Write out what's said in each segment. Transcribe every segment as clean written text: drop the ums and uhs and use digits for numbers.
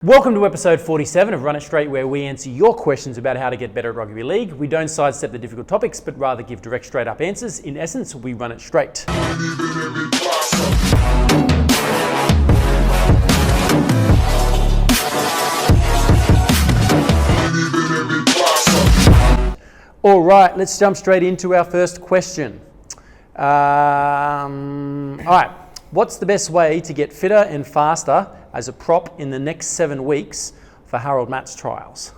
Welcome to episode 47 of Run It Straight, where we answer your questions about how to get better at rugby league. We don't sidestep the difficult topics, but rather give direct, straight up answers. In essence, we run it straight. All right, let's jump straight into our first question. All right, what's the best way to get fitter and faster as a prop in the next 7 weeks for Harold Matt's trials?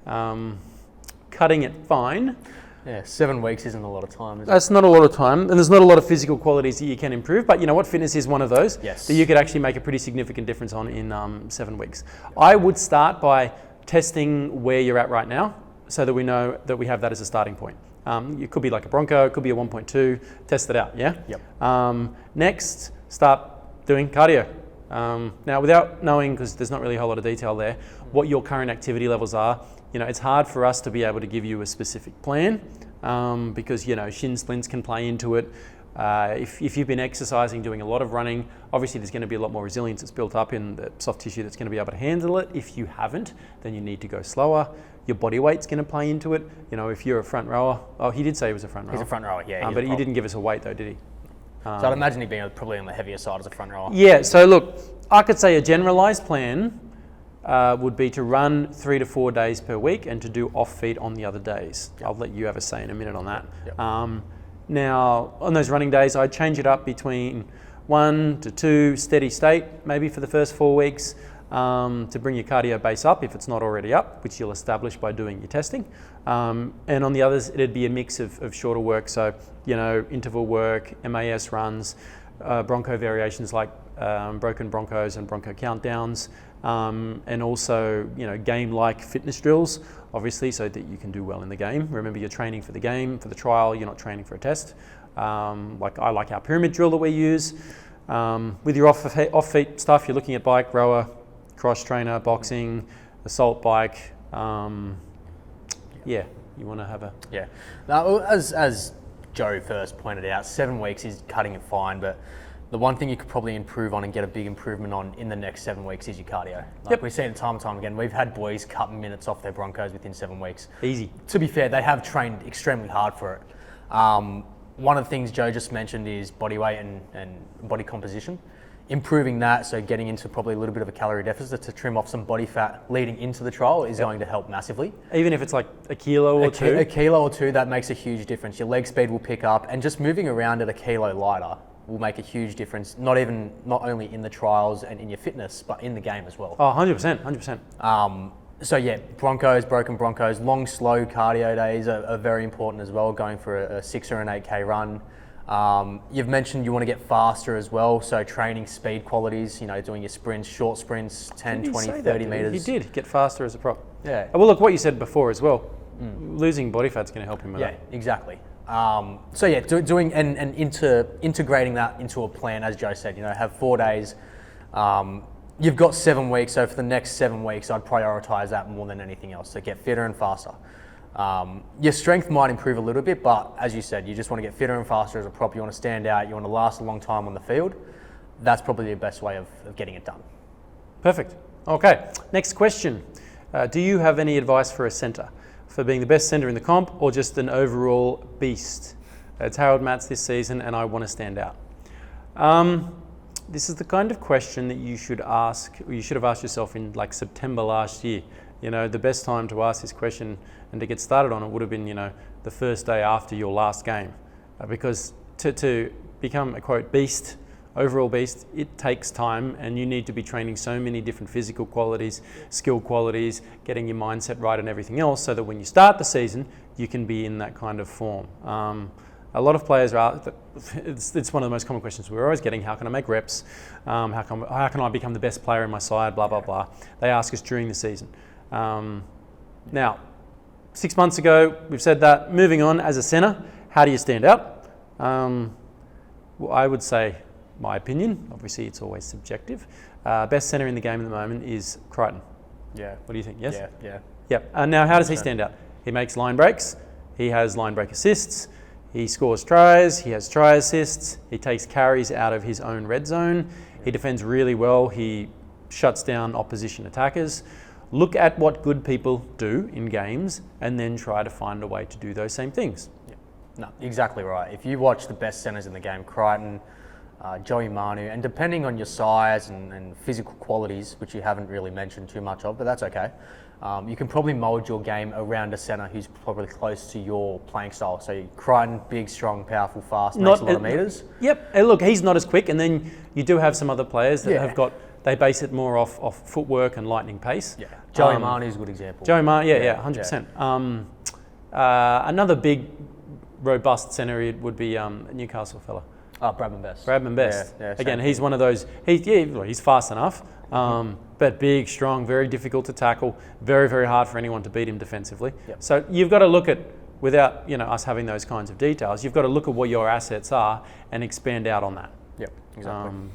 Cutting it fine. Yeah, 7 weeks isn't a lot of time, is it? That's not a lot of time, and there's not a lot of physical qualities that you can improve, but you know what, fitness is one of those that you could actually make a pretty significant difference on in 7 weeks. I would start by testing where you're at right now so that we know that we have that as a starting point. It could be like a Bronco, it could be a 1.2, test it out, yeah? Yep. Next, start doing cardio. Now, without knowing, because there's not really a whole lot of detail there, what your current activity levels are, you know, it's hard for us to be able to give you a specific plan because, you know, shin splints can play into it. If you've been exercising, doing a lot of running, obviously there's going to be a lot more resilience that's built up in the soft tissue that's going to be able to handle it. If you haven't, then you need to go slower. Your body weight's going to play into it. You know, if you're a front rower, he did say he was a front rower. He's a front rower, yeah. But he didn't give us a weight though, did he? So I'd imagine he'd be probably on the heavier side as a front rower. Yeah, so look, I could say a generalised plan would be to run 3 to 4 days per week and to do off feet on the other days. Yep. I'll let you have a say in a minute on that. Yep. Now, on those running days, I'd change it up between 1 to 2 steady state, maybe for the first 4 weeks, to bring your cardio base up if it's not already up, which you'll establish by doing your testing. And on the others, it'd be a mix of shorter work. So, you know, interval work, MAS runs, Bronco variations like broken Broncos and Bronco countdowns, and also, you know, game-like fitness drills, obviously, so that you can do well in the game. Remember, you're training for the game, for the trial, you're not training for a test. Like I like our pyramid drill that we use. With your off-feet stuff, you're looking at bike, rower, cross trainer, boxing, assault bike. Yeah, you want to have a... Yeah. Now, as Joe first pointed out, 7 weeks is cutting it fine, but the one thing you could probably improve on and get a big improvement on in the next 7 weeks is your cardio. Like we've seen it time and time again. We've had boys cut minutes off their Broncos within 7 weeks. Easy. To be fair, they have trained extremely hard for it. One of the things Joe just mentioned is body weight and body composition. Improving that, so getting into probably a little bit of a calorie deficit to trim off some body fat leading into the trial is going to help massively. Even if it's like a kilo or two? A kilo or two, that makes a huge difference. Your leg speed will pick up, and just moving around at a kilo lighter will make a huge difference, not only in the trials and in your fitness, but in the game as well. Oh, 100%. So yeah, broken Broncos, long, slow cardio days are very important as well, going for a 6 or an 8K run. You've mentioned you want to get faster as well, so training speed qualities, you know, doing your sprints, short sprints, 10, 20, 30 metres. He did get faster as a prop. Yeah. Well, look, what you said before as well, losing body fat's going to help him with that. Yeah, exactly. So yeah, doing and integrating that into a plan, as Joe said, you know, have 4 days. You've got 7 weeks, so for the next 7 weeks, I'd prioritise that more than anything else, so get fitter and faster. Your strength might improve a little bit, but as you said, you just want to get fitter and faster as a prop. You want to stand out, you want to last a long time on the field. That's probably the best way of getting it done. Perfect. Okay, next question. Do you have any advice for a centre? For being the best centre in the comp or just an overall beast? It's Harold Matts this season and I want to stand out. This is the kind of question that you should ask, or you should have asked yourself in like September last year. You know, the best time to ask this question and to get started on it would have been, you know, the first day after your last game. Because to become a quote beast, overall beast, it takes time and you need to be training so many different physical qualities, skill qualities, getting your mindset right and everything else so that when you start the season, you can be in that kind of form. A lot of players are, it's one of the most common questions we're always getting, how can I make reps? How can I become the best player in my side, blah, blah, blah. They ask us during the season. Now, 6 months ago, we've said that. Moving on, as a centre, how do you stand out? Well, I would say, my opinion, obviously it's always subjective, best centre in the game at the moment is Crichton. Yeah. What do you think? Yes? Yeah. Yep. Now, how does he stand out? He makes line breaks. He has line break assists. He scores tries. He has try assists. He takes carries out of his own red zone. He defends really well. He shuts down opposition attackers. Look at what good people do in games and then try to find a way to do those same things. Yeah. No, exactly right. If you watch the best centres in the game, Crichton, Joey Manu, and depending on your size and physical qualities, which you haven't really mentioned too much of, but that's okay, you can probably mould your game around a centre who's probably close to your playing style. So Crichton, big, strong, powerful, fast, makes a lot of metres. Yep, and look, he's not as quick, and then you do have some other players that have got, they base it more off footwork and lightning pace. Yeah, Joey Manu's a good example. Joey Manu, 100%. Another big, robust centre would be a Newcastle fella. Bradman Best. Bradman Best. Again, he's one of those. He's fast enough, but big, strong, very difficult to tackle. Very, very hard for anyone to beat him defensively. Yep. So you've got to look at, without us having those kinds of details, you've got to look at what your assets are and expand out on that. Yep, exactly.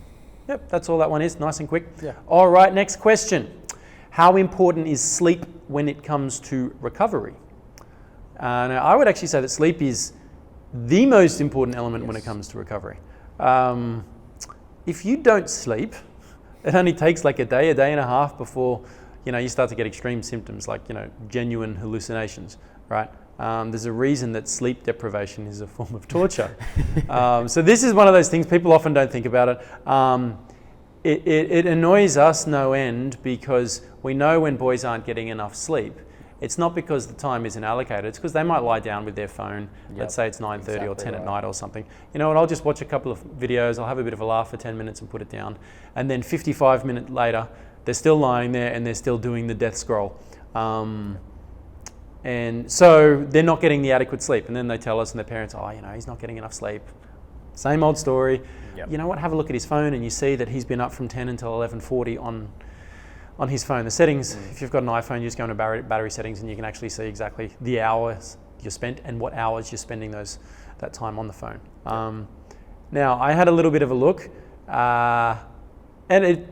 That's all that one is. Nice and quick. Yeah. All right, next question. How important is sleep when it comes to recovery? Now, I would actually say that sleep is the most important element when it comes to recovery. If you don't sleep, it only takes like a day and a half before you start to get extreme symptoms like genuine hallucinations, right? There's a reason that sleep deprivation is a form of torture. So this is one of those things people often don't think about it. It annoys us no end because we know when boys aren't getting enough sleep. It's not because the time isn't allocated, it's because they might lie down with their phone. Let's say it's 9:30 or 10 at night or something. You know what, I'll just watch a couple of videos, I'll have a bit of a laugh for 10 minutes and put it down. And then 55 minutes later, they're still lying there and they're still doing the death scroll. And so they're not getting the adequate sleep. And then they tell us and their parents, he's not getting enough sleep. Same old story. Yep. You know what, have a look at his phone and you see that he's been up from 10 until 11:40 on his phone. The settings, if you've got an iPhone, you just go into battery settings and you can actually see exactly the hours you spent and what hours you're spending that time on the phone. Now, I had a little bit of a look, and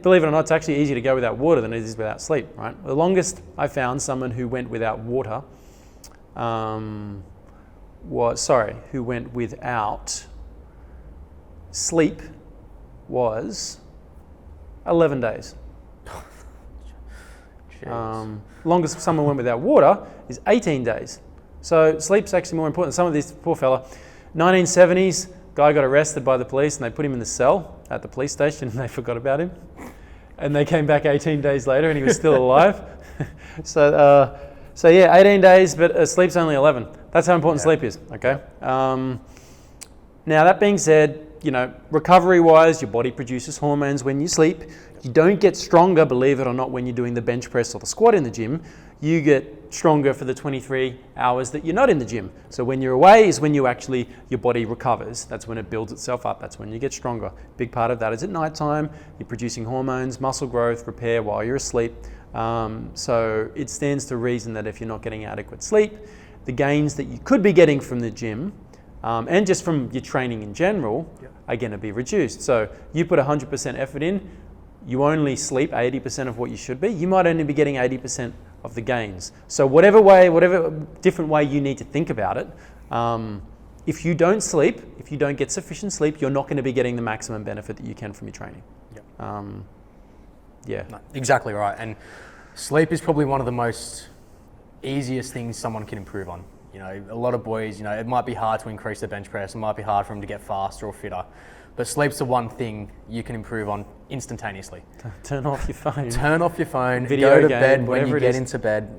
believe it or not, it's actually easier to go without water than it is without sleep, right? The longest I found someone who went without water who went without sleep was 11 days. Longest someone went without water is 18 days. So sleep's actually more important. Some of these, poor fella, 1970s, guy got arrested by the police and they put him in the cell at the police station and they forgot about him. And they came back 18 days later and he was still alive. So 18 days, but sleep's only 11. That's how important sleep is, okay? Now that being said, recovery-wise, your body produces hormones when you sleep. You don't get stronger, believe it or not, when you're doing the bench press or the squat in the gym. You get stronger for the 23 hours that you're not in the gym. So when you're away is when your body recovers. That's when it builds itself up. That's when you get stronger. Big part of that is at nighttime. You're producing hormones, muscle growth, repair while you're asleep. So it stands to reason that if you're not getting adequate sleep, the gains that you could be getting from the gym and just from your training in general are going to be reduced. So you put 100% effort in, you only sleep 80% of what you should be. You might only be getting 80% of the gains. So whatever different way you need to think about it, if you don't sleep, if you don't get sufficient sleep, you're not going to be getting the maximum benefit that you can from your training. No, exactly right. And sleep is probably one of the most easiest things someone can improve on. A lot of boys, it might be hard to increase their bench press, it might be hard for them to get faster or fitter, but sleep's the one thing you can improve on instantaneously. Turn off your phone. Turn off your phone. Video go to game, bed when whatever you it get is. into bed.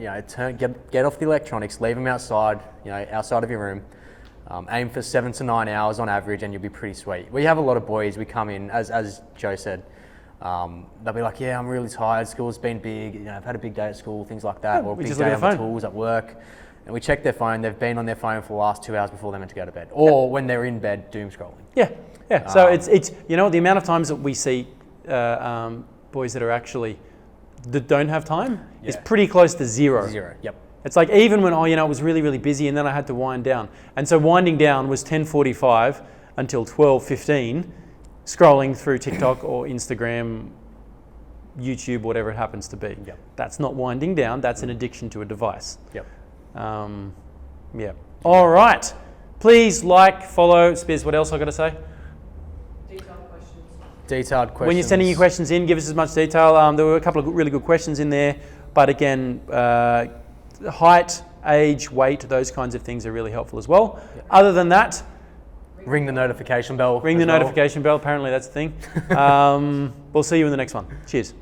Get off the electronics. Leave them outside. Outside of your room. Aim for 7 to 9 hours on average, and you'll be pretty sweet. We have a lot of boys. We come in, as Joe said. They'll be like, "Yeah, I'm really tired. School's been big. I've had a big day at school, things like that, or a big day on the tools at work." And we check their phone. They've been on their phone for the last 2 hours before they're meant to go to bed, or when they're in bed, doom scrolling. Yeah. So it's the amount of times that we see boys that don't have time is pretty close to zero. Yep. It's like even when it was really, really busy and then I had to wind down. And so winding down was 10:45 until 12:15, scrolling through TikTok or Instagram, YouTube, whatever it happens to be. Yep. That's not winding down, that's an addiction to a device. Yep. All right. Please like, follow. Spears, what else I got to say? detailed questions. When you're sending your questions in, give us as much detail. There were a couple of really good questions in there, but again, height, age, weight, those kinds of things are really helpful as well. Yep. Other than that, ring the notification bell. Ring the notification bell. Apparently that's the thing. We'll see you in the next one. Cheers.